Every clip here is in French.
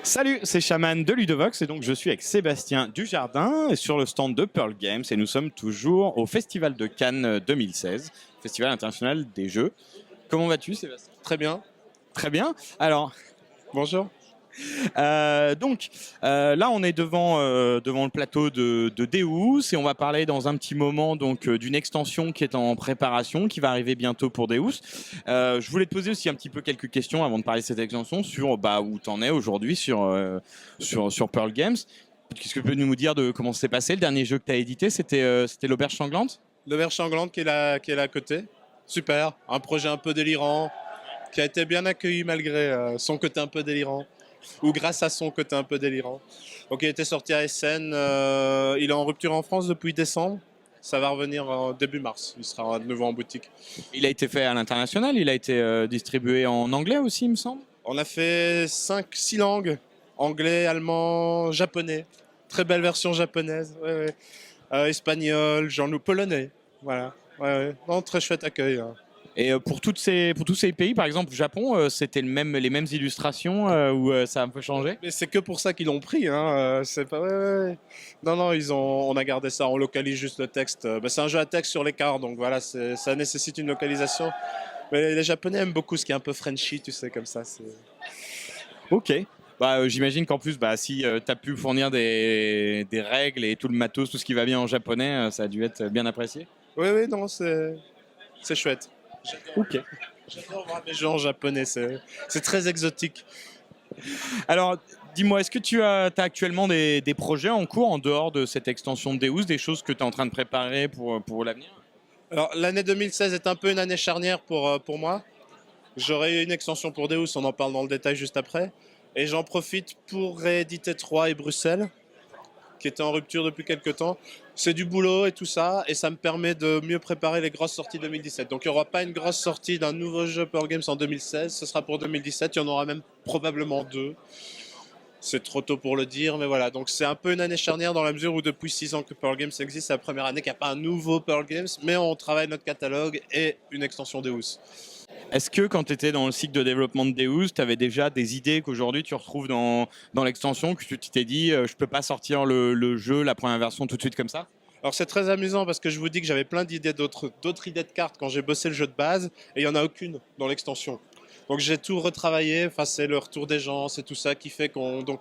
Salut, c'est Chaman de Ludovox et donc je suis avec Sébastien Dujardin et sur le stand de Pearl Games et nous sommes toujours au Festival de Cannes 2016, Festival international des jeux. Comment vas-tu Sébastien? Très bien. Très bien. Alors, Bonjour. là on est devant le plateau de Deus et on va parler dans un petit moment d'une extension qui est en préparation, qui va arriver bientôt pour Deus. Je voulais te poser aussi un petit peu quelques questions avant de parler de cette extension sur où t'en es aujourd'hui sur Pearl Games. Qu'est-ce que tu peux nous dire de comment s'est passé le dernier jeu que tu as édité? C'était l'Auberge Sanglante? L'Auberge Sanglante qui est là à côté. Super. Un projet un peu délirant qui a été bien accueilli malgré son côté un peu délirant. Ou grâce à son côté un peu délirant. Donc il était sorti à Essen. Il est en rupture en France depuis décembre. Ça va revenir en début mars. Il sera de nouveau en boutique. Il a été fait à l'international, il a été distribué en anglais aussi, il me semble. On a fait 5-6 langues. Anglais, allemand, japonais. Très belle version japonaise. Ouais, ouais. Espagnol, polonais. Voilà. Ouais, ouais. Non, très chouette accueil, hein. Et pour tous ces pays, par exemple, Japon, c'était les mêmes illustrations ou ça a un peu changé? Mais c'est que pour ça qu'ils l'ont pris, hein. C'est pas. Ouais, ouais, ouais. Non, non, on a gardé ça. On localise juste le texte. Bah, c'est un jeu à texte sur l'écart, donc voilà, ça nécessite une localisation. Mais les Japonais aiment beaucoup ce qui est un peu Frenchy, tu sais, comme ça. Ok. J'imagine qu'en plus, si tu as pu fournir des règles et tout le matos, tout ce qui va bien en japonais, ça a dû être bien apprécié. Oui, oui, non, c'est chouette. Ok. J'adore voir des jeux en japonais. C'est très exotique. Alors, dis-moi, est-ce que t'as actuellement des projets en cours en dehors de cette extension de Deus, des choses que tu es en train de préparer pour l'avenir? Alors, l'année 2016 est un peu une année charnière pour moi. J'aurai une extension pour Deus, on en parle dans le détail juste après. Et j'en profite pour rééditer Troyes et Bruxelles, qui étaient en rupture depuis quelques temps. C'est du boulot et tout ça, et ça me permet de mieux préparer les grosses sorties 2017. Donc il n'y aura pas une grosse sortie d'un nouveau jeu Pearl Games en 2016, ce sera pour 2017, il y en aura même probablement deux. C'est trop tôt pour le dire, mais voilà. Donc c'est un peu une année charnière dans la mesure où depuis 6 ans que Pearl Games existe, c'est la première année qu'il n'y a pas un nouveau Pearl Games, mais on travaille notre catalogue et une extension Deus. Est-ce que quand tu étais dans le cycle de développement de Deus, tu avais déjà des idées qu'aujourd'hui tu retrouves dans l'extension, que tu t'es dit, je peux pas sortir le jeu, la première version tout de suite comme ça? Alors c'est très amusant parce que je vous dis que j'avais plein d'idées d'autres idées de cartes quand j'ai bossé le jeu de base et il n'y en a aucune dans l'extension. Donc j'ai tout retravaillé, enfin c'est le retour des gens, c'est tout ça qui fait qu'on... Donc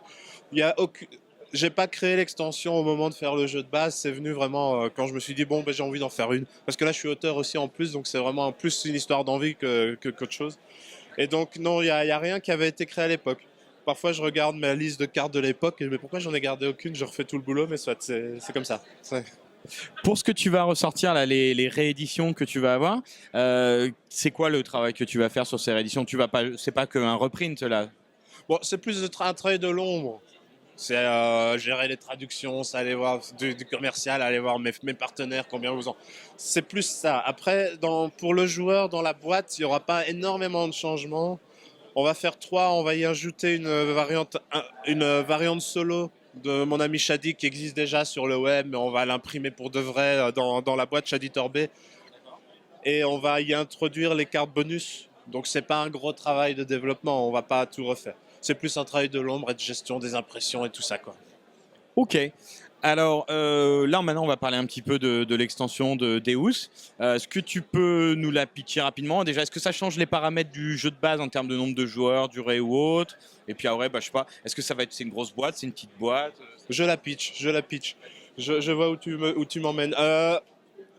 il y a aucune... J'ai pas créé l'extension au moment de faire le jeu de base, c'est venu vraiment quand je me suis dit bon ben, j'ai envie d'en faire une. Parce que là je suis auteur aussi en plus, donc c'est vraiment en plus une histoire d'envie qu'autre chose. Et donc non, il y a rien qui avait été créé à l'époque. Parfois je regarde ma liste de cartes de l'époque et mais pourquoi j'en ai gardé aucune, je refais tout le boulot, mais soit c'est comme ça. Pour ce que tu vas ressortir, là, les rééditions que tu vas avoir, c'est quoi le travail que tu vas faire sur ces rééditions? C'est pas qu'un reprint là. Bon, c'est plus un travail de l'ombre. C'est gérer les traductions, c'est aller voir du commercial, aller voir mes partenaires, combien vous en... C'est plus ça. Après, pour le joueur, dans la boîte, il n'y aura pas énormément de changements. On va faire 3, on va y ajouter une variante solo de mon ami Shadi qui existe déjà sur le web, mais on va l'imprimer pour de vrai dans la boîte Shadi Torbé. Et on va y introduire les cartes bonus. Donc c'est pas un gros travail de développement, on va pas tout refaire. C'est plus un travail de l'ombre et de gestion des impressions et tout ça, quoi. Ok. Alors là maintenant on va parler un petit peu de l'extension de Deus. Est-ce que tu peux nous la pitcher rapidement? Déjà, est-ce que ça change les paramètres du jeu de base en termes de nombre de joueurs, durée ou autre? Et puis après, je sais pas, est-ce que c'est une grosse boîte, c'est une petite boîte? Je la pitch, je la pitch. Je vois où tu m'emmènes.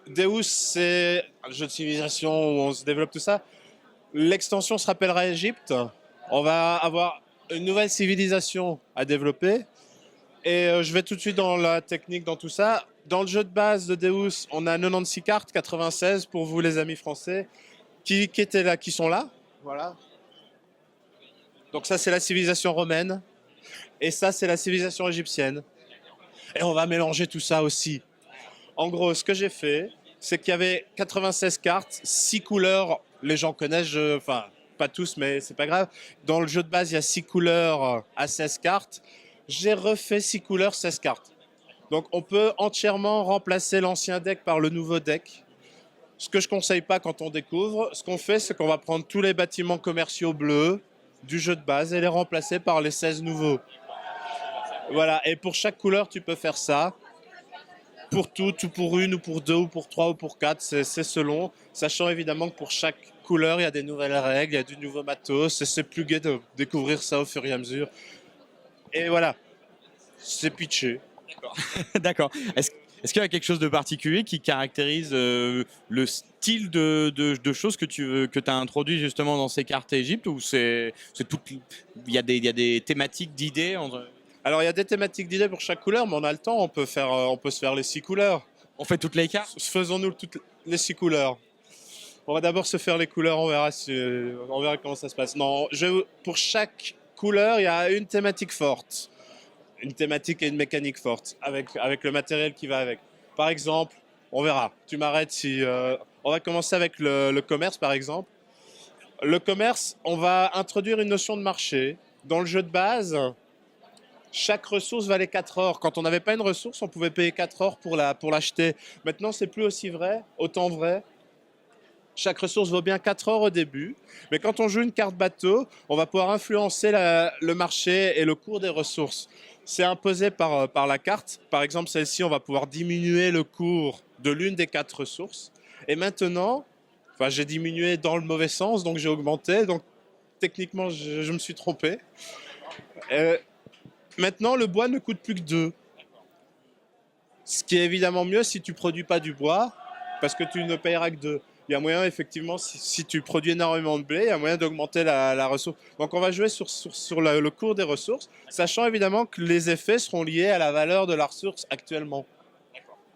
Deus, c'est un jeu de civilisation où on se développe tout ça. L'extension se rappellera Égypte. On va avoir une nouvelle civilisation à développer. Et je vais tout de suite dans la technique, dans tout ça. Dans le jeu de base de Deus, on a 96 cartes, 96 pour vous les amis français, qui étaient là, qui sont là. Voilà. Donc ça, c'est la civilisation romaine. Et ça, c'est la civilisation égyptienne. Et on va mélanger tout ça aussi. En gros, ce que j'ai fait, c'est qu'il y avait 96 cartes, 6 couleurs. Les gens connaissent, enfin, pas tous, mais c'est pas grave. Dans le jeu de base, il y a 6 couleurs à 16 cartes. J'ai refait 6 couleurs, 16 cartes. Donc on peut entièrement remplacer l'ancien deck par le nouveau deck. Ce que je ne conseille pas quand on découvre, ce qu'on fait, c'est qu'on va prendre tous les bâtiments commerciaux bleus, du jeu de base et les remplacer par les 16 nouveaux. Voilà, et pour chaque couleur, tu peux faire ça. Pour tout, ou pour une, ou pour deux, ou pour trois, ou pour quatre, c'est selon. Sachant évidemment que pour chaque couleur, il y a des nouvelles règles, il y a du nouveau matos, et c'est plus gai de découvrir ça au fur et à mesure. Et voilà, c'est pitché. D'accord. Est-ce qu'il y a quelque chose de particulier qui caractérise le style de choses que tu as introduit justement dans ces cartes Égypte, ou c'est tout, il y a des thématiques d'idées Alors il y a des thématiques d'idées pour chaque couleur, mais on a le temps, on peut se faire les 6 couleurs. On fait toutes les cartes? Faisons-nous toutes les 6 couleurs. On va d'abord se faire les couleurs, on verra, on verra comment ça se passe. Non, pour chaque couleur, il y a une thématique forte. Une thématique et une mécanique forte, avec le matériel qui va avec. Par exemple, on verra. Tu m'arrêtes si... on va commencer avec le commerce, par exemple. Le commerce, on va introduire une notion de marché. Dans le jeu de base, chaque ressource valait 4 or. Quand on n'avait pas une ressource, on pouvait payer 4 or pour l'acheter. Maintenant, c'est plus aussi vrai, autant vrai. Chaque ressource vaut bien 4 or au début, mais quand on joue une carte bateau, on va pouvoir influencer le marché et le cours des ressources. C'est imposé par la carte. Par exemple, celle-ci, on va pouvoir diminuer le cours de l'une des 4 ressources. Et maintenant, enfin, j'ai diminué dans le mauvais sens, donc j'ai augmenté. Donc techniquement, je me suis trompé. Maintenant, le bois ne coûte plus que 2. Ce qui est évidemment mieux si tu ne produis pas du bois, parce que tu ne payeras que 2. Il y a moyen, effectivement, si tu produis énormément de blé, il y a moyen d'augmenter la ressource. Donc on va jouer sur le cours des ressources, sachant évidemment que les effets seront liés à la valeur de la ressource actuellement.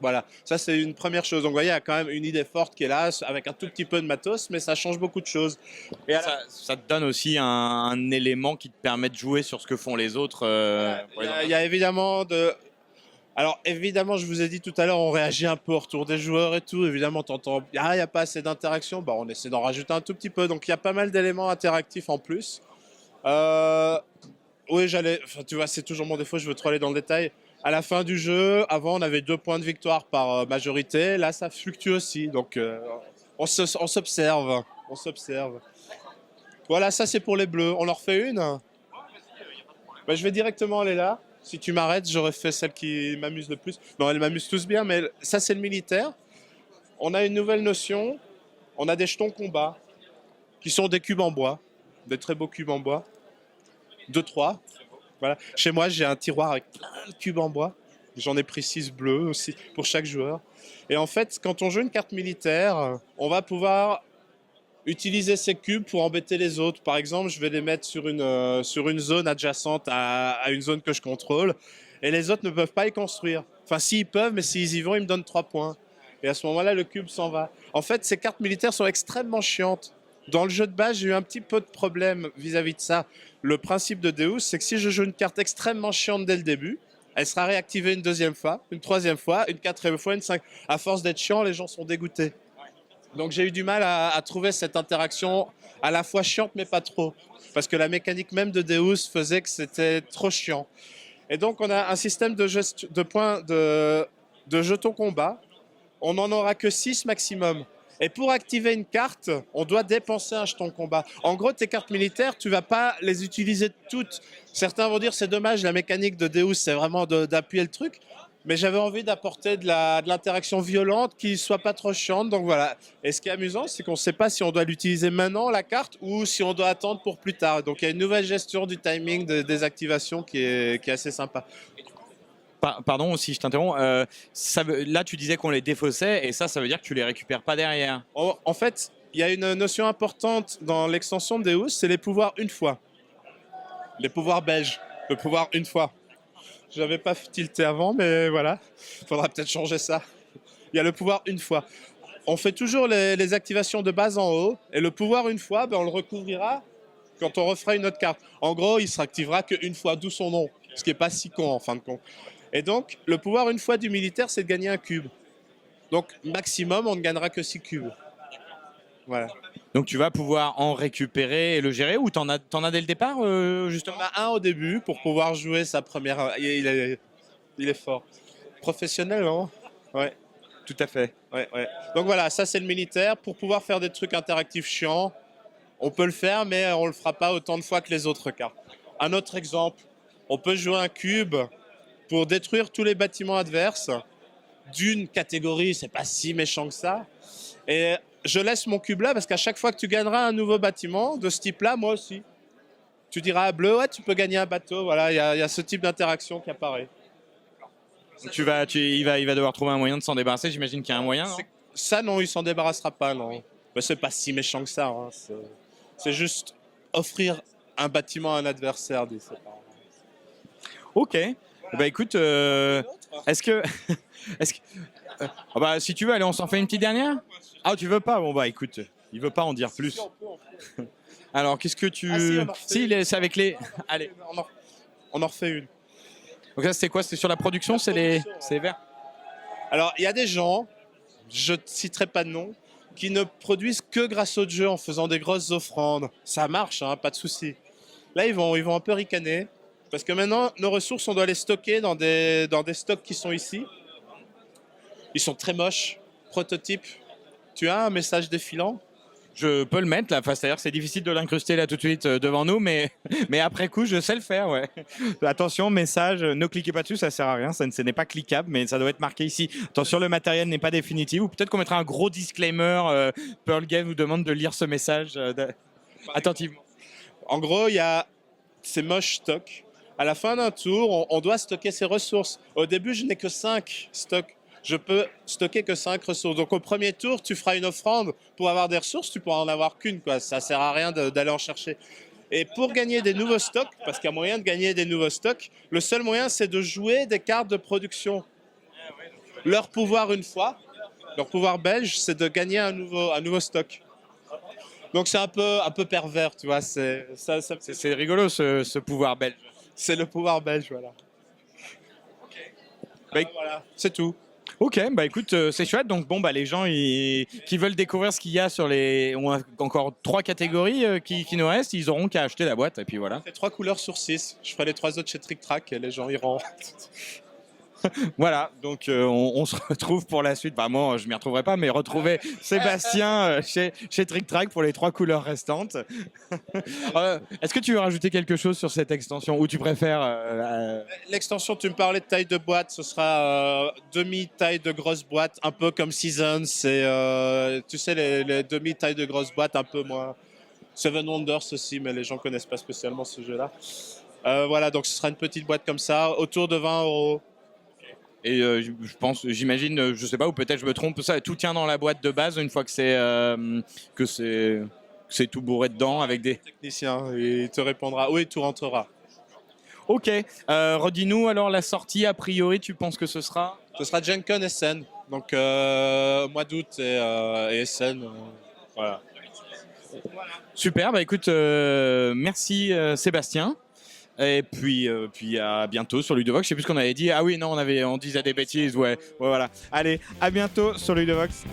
Voilà, ça c'est une première chose. Donc vous voyez, il y a quand même une idée forte qui est là, avec un tout petit peu de matos, mais ça change beaucoup de choses. Et ça te donne aussi un élément qui te permet de jouer sur ce que font les autres. Il y a évidemment de... Alors évidemment, je vous ai dit tout à l'heure, on réagit un peu au retour des joueurs et tout. Évidemment, t'entends, il n'y a pas assez d'interaction. Bah, on essaie d'en rajouter un tout petit peu. Donc il y a pas mal d'éléments interactifs en plus. Oui, tu vois, c'est toujours mon défaut, je veux trop aller dans le détail. À la fin du jeu, avant, on avait 2 points de victoire par majorité. Là, ça fluctue aussi. Donc on s'observe. On s'observe. Voilà, ça c'est pour les bleus. On en refait une? Bah, je vais directement aller là. Si tu m'arrêtes, j'aurais fait celle qui m'amuse le plus. Non, elles m'amusent tous bien, mais ça, c'est le militaire. On a une nouvelle notion. On a des jetons combat, qui sont des cubes en bois. Des très beaux cubes en bois. 2, 3. Voilà. Chez moi, j'ai un tiroir avec plein de cubes en bois. J'en ai pris 6 bleus aussi, pour chaque joueur. Et en fait, quand on joue une carte militaire, on va pouvoir utiliser ces cubes pour embêter les autres. Par exemple, je vais les mettre sur une zone adjacente à une zone que je contrôle. Et les autres ne peuvent pas y construire. Enfin, s'ils peuvent, mais s'ils y vont, ils me donnent 3 points. Et à ce moment-là, le cube s'en va. En fait, ces cartes militaires sont extrêmement chiantes. Dans le jeu de base, j'ai eu un petit peu de problème vis-à-vis de ça. Le principe de Deus, c'est que si je joue une carte extrêmement chiante dès le début, elle sera réactivée une deuxième fois, une troisième fois, une quatrième fois, une cinquième. À force d'être chiant, les gens sont dégoûtés. Donc j'ai eu du mal à trouver cette interaction à la fois chiante mais pas trop. Parce que la mécanique même de Deus faisait que c'était trop chiant. Et donc on a un système de jetons combat. On n'en aura que 6 maximum. Et pour activer une carte, on doit dépenser un jeton combat. En gros, tes cartes militaires, tu vas pas les utiliser toutes. Certains vont dire c'est dommage, la mécanique de Deus, c'est vraiment d'appuyer le truc. Mais j'avais envie d'apporter de l'interaction violente qui soit pas trop chiante. Donc voilà. Et ce qui est amusant, c'est qu'on ne sait pas si on doit l'utiliser maintenant, la carte, ou si on doit attendre pour plus tard. Donc il y a une nouvelle gestion du timing des activations qui est assez sympa. Pardon si je t'interromps. Là, tu disais qu'on les défaussait, et ça veut dire que tu les récupères pas derrière. En fait, il y a une notion importante dans l'extension de Deus, c'est les pouvoirs une fois. Les pouvoirs belges. Le pouvoir une fois. Je n'avais pas tilté avant, mais voilà. Il faudra peut-être changer ça. Il y a le pouvoir une fois. On fait toujours les activations de base en haut, et le pouvoir une fois, on le recouvrira quand on refera une autre carte. En gros, il ne s'activera qu'une fois, d'où son nom, ce qui n'est pas si con en fin de compte. Et donc, le pouvoir une fois du militaire, c'est de gagner un cube. Donc, maximum, on ne gagnera que 6 cubes. Voilà. Donc tu vas pouvoir en récupérer et le gérer, ou t'en as dès le départ justement? On a un au début pour pouvoir jouer sa première... Il est fort. Professionnel, non? Ouais. Tout à fait. Ouais. Donc voilà, ça c'est le militaire. Pour pouvoir faire des trucs interactifs chiants, On peut le faire, mais on le fera pas autant de fois que les autres cartes. Un autre exemple, on peut jouer un cube pour détruire tous les bâtiments adverses d'une catégorie, c'est pas si méchant que ça. Et je laisse mon cube là parce qu'à chaque fois que tu gagneras un nouveau bâtiment de ce type-là, moi aussi. Tu diras à bleu, ouais, tu peux gagner un bateau. Voilà, il y a ce type d'interaction qui apparaît. Il va devoir trouver un moyen de s'en débarrasser. J'imagine qu'il y a un moyen. Non Ça, non, il s'en débarrassera pas, non. Mais c'est pas si méchant que ça. Hein. C'est juste offrir un bâtiment à un adversaire. Ok. Bah écoute, est-ce que, ah bah, si tu veux, allez, on s'en fait une petite dernière. Ah, tu veux pas? Bon bah écoute, il veut pas en dire plus. Alors, qu'est-ce que tu... c'est avec les... Allez. On en refait une. Donc ça, c'était quoi? C'était sur la production? C'est les verts? Alors, il y a des gens, je ne citerai pas de nom, qui ne produisent que grâce au jeu en faisant des grosses offrandes. Ça marche, hein, pas de souci. Là, ils vont un peu ricaner, parce que maintenant, nos ressources, on doit les stocker dans des stocks qui sont ici. Ils sont très moches. Prototype. Tu as un message défilant? Je peux le mettre là, enfin, c'est-à-dire que c'est difficile de l'incruster là tout de suite devant nous, mais après coup, je sais le faire, ouais. Attention, message, ne cliquez pas dessus, ça sert à rien, ce n'est pas cliquable, mais ça doit être marqué ici. Attention, le matériel n'est pas définitif, ou peut-être qu'on mettra un gros disclaimer, Pearl Game vous demande de lire ce message attentivement. En gros, il y a ces moches stocks. À la fin d'un tour, on doit stocker ses ressources. Au début, je n'ai que 5 stocks. Je peux stocker que 5 ressources. Donc au premier tour, tu feras une offrande pour avoir des ressources, tu pourras en avoir qu'une, quoi. Ça sert à rien d'aller en chercher. Et pour gagner des nouveaux stocks, parce qu'il y a moyen de gagner des nouveaux stocks, le seul moyen, c'est de jouer des cartes de production. Leur pouvoir une fois, leur pouvoir belge, c'est de gagner un nouveau stock. Donc c'est un peu pervers, tu vois. C'est rigolo ce pouvoir belge. C'est le pouvoir belge, voilà. Voilà, c'est tout. Ok, bah écoute, c'est chouette. Donc bon, bah les gens qui veulent découvrir ce qu'il y a sur les, on a encore 3 catégories qui nous restent, ils auront qu'à acheter la boîte et puis voilà. C'est 3 couleurs sur 6. Je ferai les 3 autres chez Trick Track et les gens iront. Voilà, donc on se retrouve pour la suite. Bah moi, je m'y retrouverai pas, mais retrouver Sébastien chez Trick Track pour les 3 couleurs restantes. Est-ce que tu veux rajouter quelque chose sur cette extension ou tu préfères L'extension, tu me parlais de taille de boîte, ce sera demi-taille de grosse boîte, un peu comme Seasons. C'est, tu sais, les demi-tailles de grosse boîte, un peu moins. Seven Wonders aussi, mais les gens connaissent pas spécialement ce jeu-là. Voilà, donc ce sera une petite boîte comme ça, autour de 20 €. Et j'imagine, je sais pas, ou peut-être je me trompe, ça tout tient dans la boîte de base une fois que c'est tout bourré dedans avec des techniciens. Il te répondra, oui, tout rentrera. Ok, redis-nous alors la sortie, a priori, tu penses que ce sera? Ce sera Gen Con Essen, donc mois d'août et Essen, voilà. Super, bah écoute, merci Sébastien. Et puis à bientôt sur Ludovox. Je sais plus ce qu'on avait dit. Ah oui, non, on disait des bêtises. Ouais, voilà. Allez, à bientôt sur Ludovox.